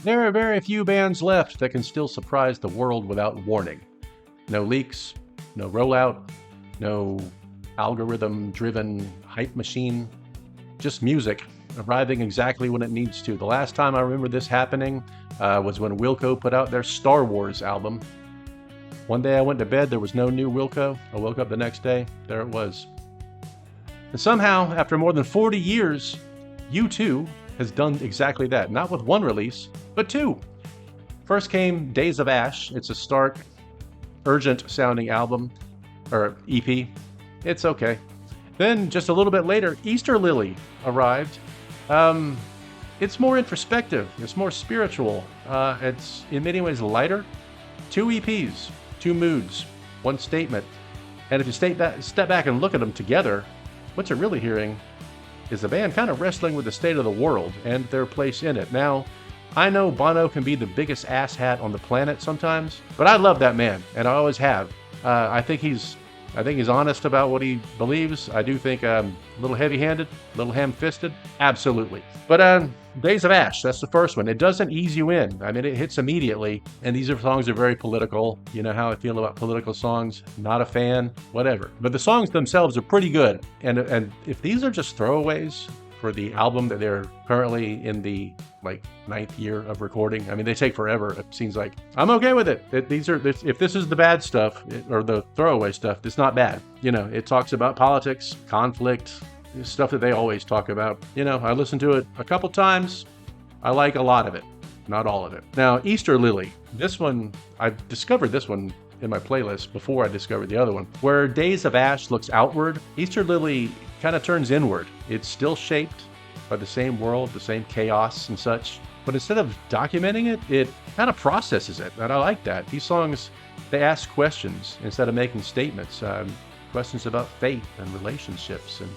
There are very few bands left that can still surprise the world without warning. No leaks, no rollout, no algorithm-driven hype machine, just music arriving exactly when it needs to. The last time I remember this happening was when Wilco put out their Star Wars album. One day I went to bed, there was no new Wilco. I woke up the next day, there it was. And somehow, after more than 40 years, U2 has done exactly that. Not with one release, but two. First came Days of Ash. It's a stark, urgent-sounding album, or EP. It's okay. Then, just a little bit later, Easter Lily arrived. It's more introspective. It's more spiritual. It's, in many ways, lighter. Two EPs, two moods, one statement. And if you step back and look at them together, what you're really hearing is the band kind of wrestling with the state of the world and their place in it. Now, I know Bono can be the biggest asshat on the planet sometimes, but I love that man, and I always have. I think he's honest about what he believes. I do think a little heavy-handed, a little ham-fisted, absolutely. But Days of Ash, that's the first one. It doesn't ease you in. I mean, it hits immediately, and these songs are very political. You know how I feel about political songs. Not a fan, whatever. But the songs themselves are pretty good, and if these are just throwaways for the album that they're currently in the ninth year of recording. I mean, they take forever. It seems like I'm okay with it. If this is the bad stuff or the throwaway stuff, it's not bad. You know, it talks about politics, conflict, stuff that they always talk about. You know, I listened to it a couple times. I like a lot of it, not all of it. Now, Easter Lily. This one, I discovered this one in my playlist before I discovered the other one. Where Days of Ash looks outward, Easter Lily kind of turns inward. It's still shaped by the same world, the same chaos and such. But instead of documenting it, it kind of processes it. And I like that. These songs, they ask questions instead of making statements. Questions about faith and relationships and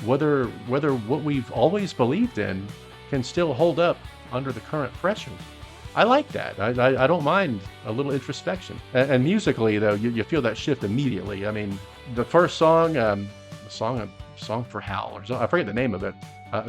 whether what we've always believed in can still hold up under the current pressure. I like that. I don't mind a little introspection. And musically, though, you feel that shift immediately. I mean, the first song, Song for Hal, or I forget the name of it.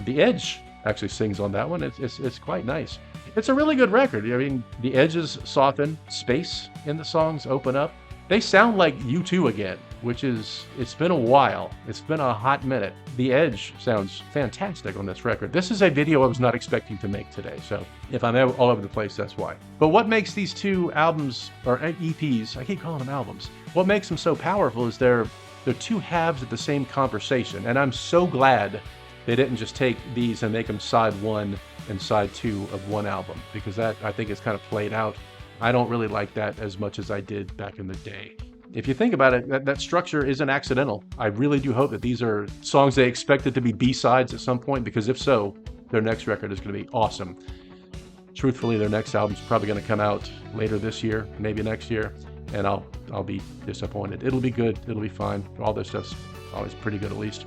The Edge actually sings on that one. It's quite nice. It's a really good record. I mean, the edges soften, space in the songs open up. They sound like U2 again, which is, it's been a while. It's been a hot minute. The Edge sounds fantastic on this record. This is a video I was not expecting to make today, so if I'm all over the place, that's why. But what makes these two albums, or EPs, I keep calling them albums, what makes them so powerful is they're two halves of the same conversation, and I'm so glad they didn't just take these and make them side one and side two of one album, because that, I think, is kind of played out. I don't really like that as much as I did back in the day. If you think about it, that structure isn't accidental. I really do hope that these are songs they expected to be B-sides at some point, because if so, their next record is going to be awesome. Truthfully, their next album's probably going to come out later this year, maybe next year, and I'll be disappointed. It'll be good. It'll be fine. All this stuff's always pretty good, at least.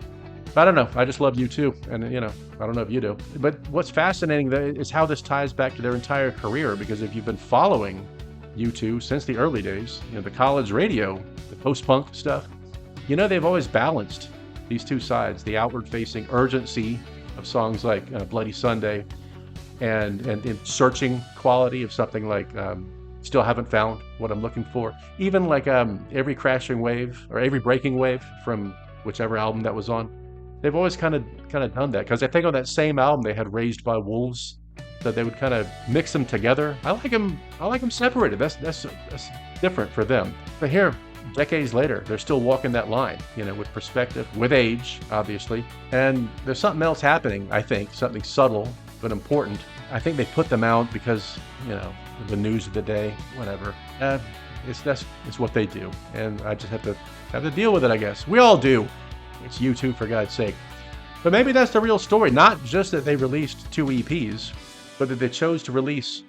I don't know. I just love U2, and you know, I don't know if you do. But what's fascinating is how this ties back to their entire career, because if you've been following U2 since the early days, you know, the college radio, the post-punk stuff, you know, they've always balanced these two sides, the outward-facing urgency of songs like Bloody Sunday and searching quality of something like Still Haven't Found What I'm Looking For. Even like Every Crashing Wave or Every Breaking Wave from whichever album that was on. They've always kind of done that, because I think on that same album they had Raised by Wolves, that they would kind of mix them together. I like them separated. That's different for them. But here, decades later, they're still walking that line, you know, with perspective, with age, obviously. And there's something else happening, I think, something subtle but important. I think they put them out because, you know, the news of the day, whatever. It's what they do, and I just have to deal with it, I guess. We all do. It's U2, for God's sake. But maybe that's the real story. Not just that they released two EPs, but that they chose to release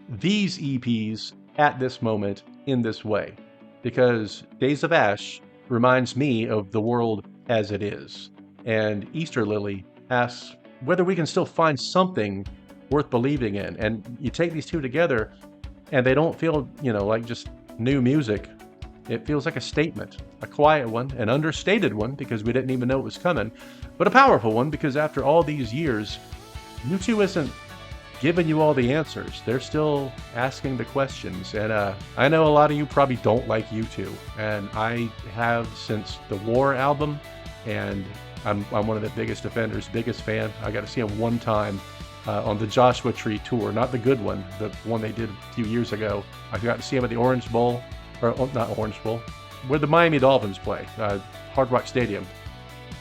these EPs at this moment in this way. Because Days of Ash reminds me of the world as it is. And Easter Lily asks whether we can still find something worth believing in. And you take these two together, and they don't feel, you know, like just new music. It feels like a statement, a quiet one, an understated one, because we didn't even know it was coming, but a powerful one, because after all these years, U2 giving you all the answers. They're still asking the questions. And I know a lot of you probably don't like U2, and I have since the War album, and I'm one of the biggest offenders, biggest fan. I got to see them one time on the Joshua Tree tour, not the good one, the one they did a few years ago. I got to see them at the Orange Bowl, or not Orange Bowl, where the Miami Dolphins play, Hard Rock Stadium.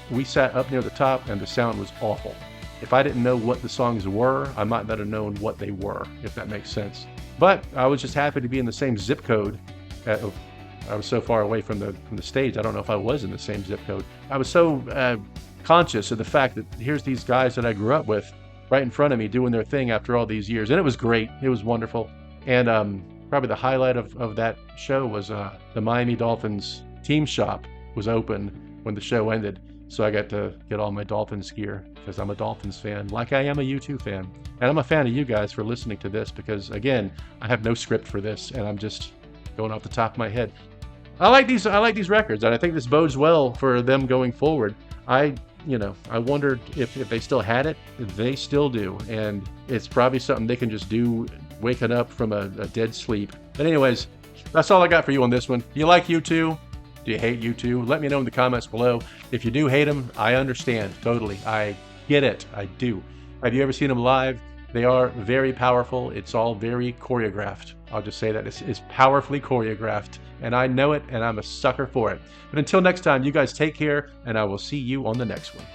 We sat up near the top, and the sound was awful. If I didn't know what the songs were, I might not have known what they were, if that makes sense. But I was just happy to be in the same zip code. I was so far away from the stage, I don't know if I was in the same zip code. I was so conscious of the fact that here's these guys that I grew up with right in front of me doing their thing after all these years. And it was great. It was wonderful. And probably the highlight of that show was the Miami Dolphins team shop was open when the show ended. So I got to get all my Dolphins gear because I'm a Dolphins fan, like I am a U2 fan. And I'm a fan of you guys for listening to this because, again, I have no script for this, and I'm just going off the top of my head. I like these records, and I think this bodes well for them going forward. I wondered if they still had it. They still do, and it's probably something they can just do waking up from a dead sleep. But anyways, that's all I got for you on this one. Do you like U2? Do you hate U2? Let me know in the comments below. If you do hate them, I understand totally. I get it. I do. Have you ever seen them live? They are very powerful. It's all very choreographed. I'll just say that it's powerfully choreographed, and I know it, and I'm a sucker for it. But until next time, you guys take care, and I will see you on the next one.